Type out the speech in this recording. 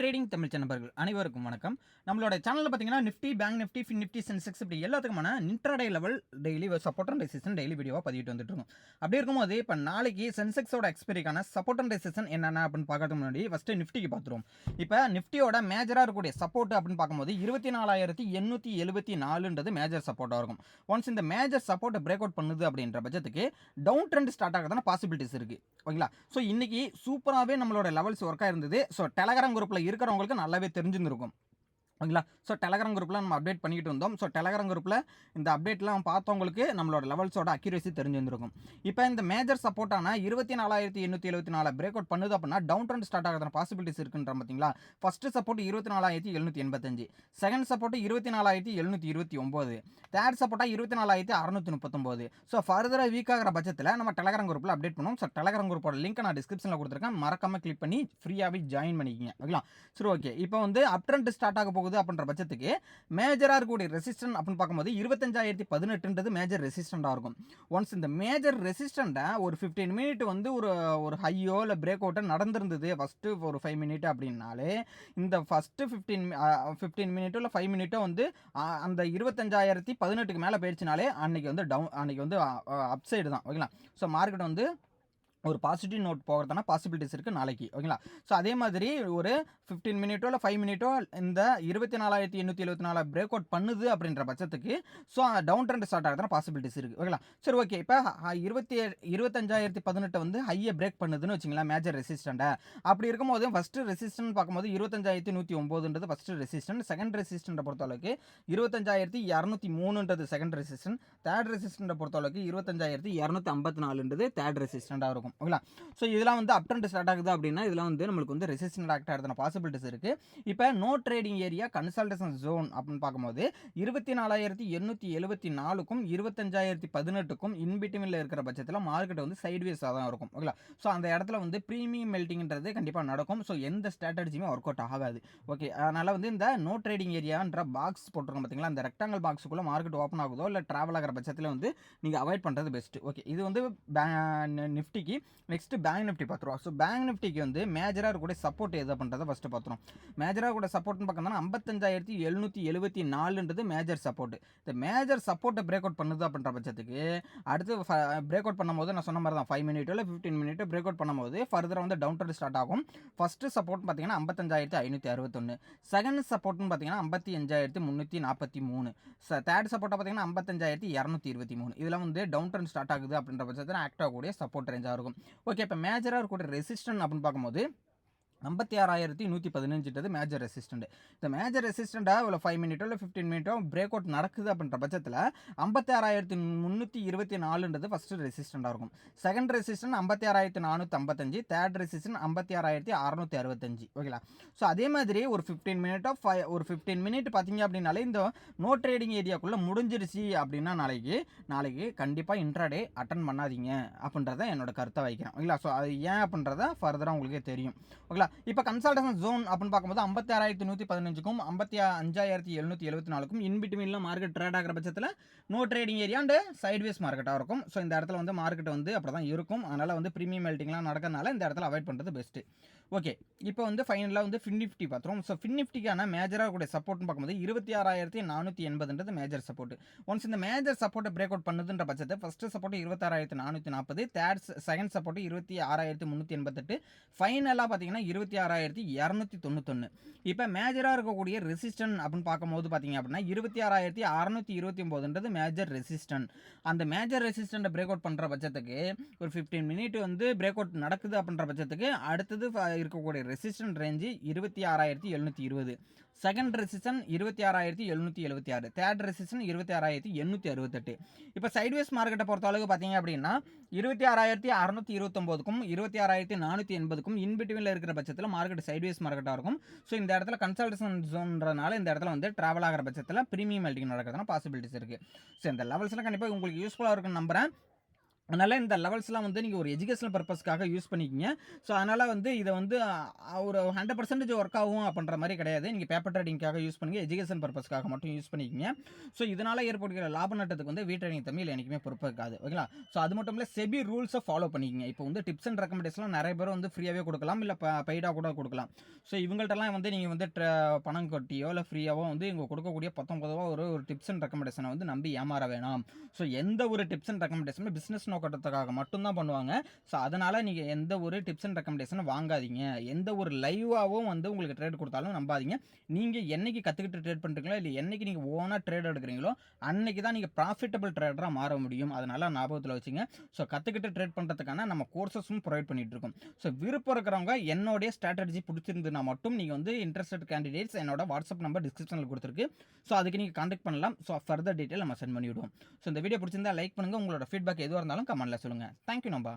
Trading Tamil நண்பர்கள் அனைவருக்கும் வணக்கம். நம்மளோட சேனல்ல பார்த்தீங்கன்னா Nifty, bank Nifty, fin Nifty, Sensex இப்படி எல்லாத்துக்குமான intraday level daily support and resistance daily வீடியோவா பதிவிட்டு வந்துட்டு இருக்கோம். அப்படி இருக்கும்போது இப்போ நாளைக்கு சென்செக்ஸோட எக்ஸ்பைரிக்கான சப்போர்ட் அண்ட் ரெசிஸ்டன்ஸ் என்னென்ன அப்படின்னு பார்க்கறதுக்கு முன்னாடி ஃபர்ஸ்ட் நிஃப்டிக்கு பார்த்துருவோம். இப்போ நிஃப்டியோட மேஜரா இருக்கக்கூடிய சப்போர்ட் அப்படின்னு பார்க்கும்போது 24,874ன்றது மேஜர் சப்போர்ட்டாக இருக்கும். ஒன்ஸ் இந்த மேஜர் சப்போர்ட்டை பிரேக் அவுட் பண்ணுது அப்படின்ற பட்சத்துக்கு டவுன் ட்ரெண்ட் ஸ்டார்ட் ஆகிறதான பாசிபிலிட்டிஸ் இருக்கு. ஓகேங்களா? ஸோ இன்னைக்கு சூப்பராகவே நம்மளோட லெவல்ஸ் ஒர்க்காக இருந்தது. ஸோ டெலகிராம் குரூப்பில் இருக்கிறவங்களுக்கு நல்லாவே தெரிஞ்சிருக்கும். ஓகேங்களா? ஸோ டெலகிராம் குரூப்பில் நம்ம அப்டேட் பண்ணிக்கிட்டு இருந்தோம். ஸோ டெலகிராம் குரூப்பில் இந்த அப்டேட்லாம் பார்த்தவங்களுக்கு நம்மளோட லெவல்ஸோட அக்யூரேசி தெரிஞ்சிருக்கும். இப்போ இந்த மேஜர் சப்போர்ட்டான 24,874 பிரேக் அவுட் பண்ணுது அப்படின்னா டவுன் ட்ரெண்ட் ஸ்டார்ட் ஆகிறதுன பாசிபிலிட்டிஸ் இருக்குன்ற பார்த்தீங்களா? First support 24,785, second support 24,729, third சப்போர்ட்டா 24,639. ஸோ ஃபர்தராக வீக் ஆகிற பட்சத்தில் நம்ம டெலகிராம் குரூப்பில் அப்டேட் பண்ணுவோம். ஸோ டெலகிராம் குரூப்போட லிங்க் நான் டிஸ்கிரிப்ஷனில் கொடுத்துருக்கேன். மறக்காம கிளிக் பண்ணி ஃப்ரீயாகவே ஜாயின் பண்ணிக்கிங்க. ஓகேங்களா? சரி, ஓகே. இப்போ வந்து அப் ட்ரெண்ட் ஸ்டார்ட் ஆக போகுது அப்படின்ற பட்சத்துக்கு மேஜரா இருக்கக்கூடிய ரெசிஸ்டன்ட் அப்படின்னு பார்க்கும்போது 25,018ன்றது மேஜர் ரெசிஸ்டண்டா இருக்கும். ஒன்ஸ் இந்த மேஜர் ரெசிஸ்டண்ட ஒரு 15 மினிட் வந்து ஒரு ஹையோ இல்லை பிரேக் அவுட்டோ நடந்திருந்தது ஃபர்ஸ்ட் ஒரு 5 மினிட் அப்படின்னாலே இந்த ஃபர்ஸ்ட் 15 மினிட்டோ இல்லை 5 மினிட்டோ வந்து அந்த 25,018க்கு மேலே போயிடுச்சுனாலே அன்னைக்கு வந்து அப்சைடு தான். ஓகேங்களா? ஸோ மார்க்கெட் வந்து ஒரு பாசிட்டிவ் நோட் போகிறதான பாசிபிலிட்டிஸ் இருக்குது நாளைக்கு. ஓகேங்களா? ஸோ அதே மாதிரி ஒரு 15 மினிட்டோ இல்லை 5 மினிட்டோ இந்த 24,874 பிரேக் அவுட் பண்ணுது அப்படின்ற பட்சத்துக்கு ஸோ டவுன் ட்ரெண்ட் ஸ்டார்ட் ஆகிறதான பாசிபிலிட்டிஸ் இருக்குது. ஓகேங்களா? சரி, ஓகே. இப்போ 25,018 வந்து ஹையை பிரேக் பண்ணுதுன்னு வச்சுங்களேன் மேஜர் ரெசிஸ்டண்ட்டை. அப்படி இருக்கும்போது ஃபஸ்ட்டு ரெசிஸ்டன்ட் பார்க்கும்போது 25,109ன்றது ஃபஸ்ட்டு ரெசிஸ்டன்ட். செகண்ட் ரெசிஸ்டண்ட்டை பொறுத்தளவுக்கு 25,203ன்றது செகண்ட் ரெசிஸ்டன்ட். தேர்ட் ரெசிஸ்டண்ட்டை பொறுத்தளவுக்கு 25,254ன்றது தேர்ட் ரெசிஸ்டண்ட்டாக இருக்கும். ஓகேங்களா? ஸோ இதெல்லாம் வந்து அப் ட்ரெண்ட் ஸ்டார்ட் ஆகுது அப்படின்னா இதெல்லாம் வந்து நம்மளுக்கு வந்து ரெசிஸ்டன்ட் ஆக்ட் ஆகிறதுன பாசிபிலிட்டிஸ் இருக்குது. இப்போ no trading area consultation zone அப்படின்னு பார்க்கும்போது 24,874க்கும் 25,018க்கும் இன்பிட்வீனில் இருக்கிற பட்சத்தில் மார்க்கெட் வந்து சைட்வேஸாக தான் இருக்கும். ஓகேங்களா? ஸோ அந்த இடத்துல வந்து ப்ரீமியம் மெல்ட்டிங்கிறது கண்டிப்பாக நடக்கும். ஸோ எந்த ஸ்ட்ராட்டஜியுமே ஒர்க் அவுட் ஆகாது. ஓகே, அதனால் வந்து இந்த நோ ட்ரேடிங் ஏரியான்ற பாக்ஸ் போட்டிருக்கோம் பார்த்தீங்களா? அந்த ரெக்டாங்கல் பாக்ஸுக்குள்ளே மார்க்கெட் ஓப்பன் ஆகுதோ இல்லை ட்ராவல் ஆகிற பட்சத்தில் வந்து நீங்கள் அவாய்ட் பண்ணுறது பெஸ்ட்டு. ஓகே, இது வந்து நிஃப்டிக்கு. நெக்ஸ்ட் பேங்க் நிஃப்டி பார்த்துருவோம். ஸோ பேங்க் நிஃப்டிக்கு வந்து மேஜராக இருக்கக்கூடிய சப்போர்ட் எதை பண்ணுறதை ஃபஸ்ட்டு பார்த்துருவோம். மேஜராக கூட சப்போர்ட்னு பார்க்கணும்னா 55,774ன்றது மேஜர் சப்போர்ட். இந்த மேஜர் சப்போர்ட்டை பிரேக் அவுட் பண்ணுது அப்படின்ற பட்சத்துக்கு அடுத்து பிரேக் அவுட் பண்ணும்போது நான் சொன்ன மாதிரி தான் 5 மினிட்டோ இல்லை 15 மினிட்டோ பிரேக் அவுட் பண்ணும்போது ஃபர்தராக வந்து டவுன் ட்ரெண்ட் ஸ்டார்ட் ஆகும். ஃபஸ்ட்டு சப்போர்ட் பார்த்தீங்கன்னா 55,561, செகண்ட் சப்போர்ட்னு பார்த்தீங்கன்னா 55,343, தேர்ட் சப்போர்ட்டை பார்த்தீங்கன்னா 55,223. இதெல்லாம் வந்து டவுன் ட்ரெண்ட் ஸ்டார்ட் ஆகுது அப்படின்ற பட்சத்தில் ஆக்ட் ஆகக்கூடிய சப்போர்ட் ரேஞ்சாக இருக்கும். ஓகே, இப்போ மேஜராக இருக்கக்கூடிய ரெசிஸ்டன்ட் அப்படின்னு பார்க்கும்போது 56,115ன்றது மேஜர் ரெசிஸ்டன்ட். இந்த மேஜர் ரெசிஸ்டண்ட்டாக ஒரு 5 மினிட்டோ இல்லை 15 மினிட்டோ பிரேக் அவுட் நடக்குது அப்படின்ற பட்சத்தில் 56,324ன்றது ஃபஸ்ட்டு ரெசிஸ்டண்ட்டாக இருக்கும். Second resistant 56,455, third resistant 56,665. ஓகேங்களா? ஸோ அதே மாதிரி ஒரு 15 மினிட் பார்த்தீங்க அப்படின்னாலே இந்த நோ ட்ரேடிங் ஏரியாக்குள்ளே முடிஞ்சிருச்சு அப்படின்னா நாளைக்கு கண்டிப்பாக இன்ட்ராடே அட்டன் பண்ணாதீங்க அப்படின்றத என்னோட கருத்தை வைக்கிறேன். ஓகேங்களா? ஸோ அது ஏன் அப்படின்றத ஃபர்தராக உங்களுக்கே தெரியும். ஓகேங்களா? இப்போ கன்சல்டேஷன் ஜோன் அப்படின்னு பார்க்கும்போது 56,115க்கும் 55,774க்கும் இன்பிட்வீனில் மார்க்கெட் ட்ரேட் ஆகிற பட்சத்தில் no trading area and sideways மார்க்கெட்டாக இருக்கும். ஸோ இந்த இடத்துல வந்து மார்க்கெட் வந்து அப்படி தான் இருக்கும். அதனால் வந்து ப்ரீமியம் மெல்ட்டிங்லாம் நடக்கிறதுனால இந்த இடத்துல அவாய்ட் பண்ணுறது பெஸ்ட்டு. ஓகே, இப்போ வந்து ஃபைனலாக வந்து ஃபின் நிஃப்டி பார்த்துருவோம். ஸோ ஃபின் நிஃப்டிக்கான மேஜராக கூட சப்போர்ட்னு பார்க்கும்போது 26,480ன்றது மேஜர் சப்போர்ட். ஒன்ஸ் இந்த மேஜர் சப்போர்ட்டை பிரேக் அவுட் பண்ணுதுன்ற பட்சத்தை ஃபஸ்ட்டு சப்போர்ட் 26,440, செகண்ட் சப்போர்ட் 26,388, ஃபைனலாக பார்த்தீங்கன்னா 26,291. இப்போ மேஜராக இருக்கக்கூடிய ரெசிஸ்டன்ட் அப்படின்னு பார்க்கும்போது பார்த்தீங்க அப்படின்னா 26,629ன்றது மேஜர் ரெசிஸ்டன்ட். அந்த மேஜர் ரெசிஸ்டண்ட்டை பிரேக் அவுட் பண்ணுற பட்சத்துக்கு ஒரு 15 மினிட் வந்து பிரேக் அவுட் நடக்குது அப்படின்ற பட்சத்துக்கு அடுத்தது இருக்கக்கூடிய resistant range 26,720, second resistant 26,776, third resistant 26,868. இப்போ சைட்வேஸ் மார்க்கெட்டை பொறுத்த அளவுக்கு பார்த்தீங்க அப்படின்னா 26,629க்கும் 26,480க்கும் இன்பிட்வீனில் இருக்கிற பட்சத்தில் மார்க்கெட் சைட்வேஸ் மார்க்கெட்டாக இருக்கும். ஸோ இந்த இடத்துல கன்சல்டேஷன் ஜோன்றனால இந்த இடத்துல வந்து ட்ராவல் ஆகிற பட்சத்தில் ப்ரீமியம் மெல்ட்டிங் நடக்கிறதுனா பாசிபிலிட்டிஸ் இருக்குது. ஸோ இந்த லெவல்ஸ்லாம் கண்டிப்பாக உங்களுக்கு யூஸ்ஃபுல்லாக இருக்குன்னு நம்புகிறேன். அதனால இந்த லெவல்ஸ்லாம் வந்து நீங்க ஒரு எஜுகேஷனல் பர்ப்பஸ்க்காக யூஸ் பண்ணிக்கங்க. ஸோ அதனால வந்து இத வந்து ஒரு 100% ஒர்க் ஆகும் அப்படின்ற மாரி கிடையாது. நீங்க பேப்பர் ட்ரேடிங்க்காக யூஸ் பண்ணுங்க. எஜுகேஷன் பர்ப்பஸ்க்காக மட்டும் யூஸ் பண்ணிக்கங்க. ஸோ இதனால ஏற்படுகிற லாப நட்டத்துக்கு வந்து ட்ரேடிங் தமிழ் என்னைக்குமே பொறுப்பு இருக்காது. ஓகேங்களா? ஸோ அது மட்டும் இல்ல செபி ரூல்ஸ ஃபாலோ பண்ணிக்கங்க. இப்போ வந்து டிப்ஸ் அண்ட் ரெக்கமெண்டேஷன்லாம் நெறைய பேர் வந்து ஃப்ரீயாவே குடுக்கலாம். இல்ல பெய்டா கூட குடுக்கலாம். ஸோ இவங்கள்ட்டலாம் வந்து நீங்க வந்து பணம் கட்டியோ இல்ல ஃப்ரீயாவோ வந்து இவங்க குடுக்கக்கூடிய ரூ. 19 ஒரு டிப்ஸ் அண்ட் ரெக்கமெண்டேஷன வந்து நம்பி ஏமாற வேணாம். ஸோ எந்த ஒரு டிப்ஸ் அண்ட் ரெக்கமெண்டேஷனும் பிசினஸ் நோக்கத்துக்காக மட்டும் தான் பண்ணுவாங்க. ஸோ அதனால நீங்க எந்த ஒரு டிப்ஸ் அண்ட் ரெக்கமெண்டேஷனும் வாங்காதீங்க. எந்த ஒரு லைவாவும் வந்து உங்களுக்கு ட்ரேட் குடுத்தாலும் நம்பாதீங்க. நீங்க என்னைக்கு கத்துக்கிட்டு ட்ரேட் பண்றீங்களோ, இல்ல என்னைக்கு நீங்க ஓனா ட்ரேட் எடுக்குறீங்களோ, அன்னைக்கு தான் நீங்க ப்ராஃபிட்டபிள் ட்ரேடரா மாற முடியும். அதனால ஞாபகத்துல வச்சுங்க. ஸோ கத்துக்கிட்டு ட்ரேட் பண்றதுக்கான நம்ம கோர்சஸும் ப்ரொவைட் பண்ணிட்டு இருக்கோம். ஸோ விருப்பம் இருக்கிறவங்க என்னுடைய ஸ்ட்ராட்டஜி புடிச்சிருந்ததுனா மட்டும் நீங்க வந்து இன்ட்ரஸ்டட் கேண்டிடேட்ஸ் என்னோட வாட்ஸ்அப் நம்பர் டிஸ்கிரிப்ஷன்ல குடுத்திருக்கு. ஸோ அதுக்கு நீங்க கான்டாக்ட் பண்ணலாம். ஸோ ஃபர்தர் டீடைல் நம்ம சென்ட் பண்ணி விடுவோம். ஸோ இந்த வீடியோ பிடிச்சிருந்தா லைக் பண்ணுங்க. உங்களோட ஃபீட்பேக் எதுவா இருந்தாலும் கமெண்ட்ல சொல்லுங்க. தேங்க் யூ நண்பா.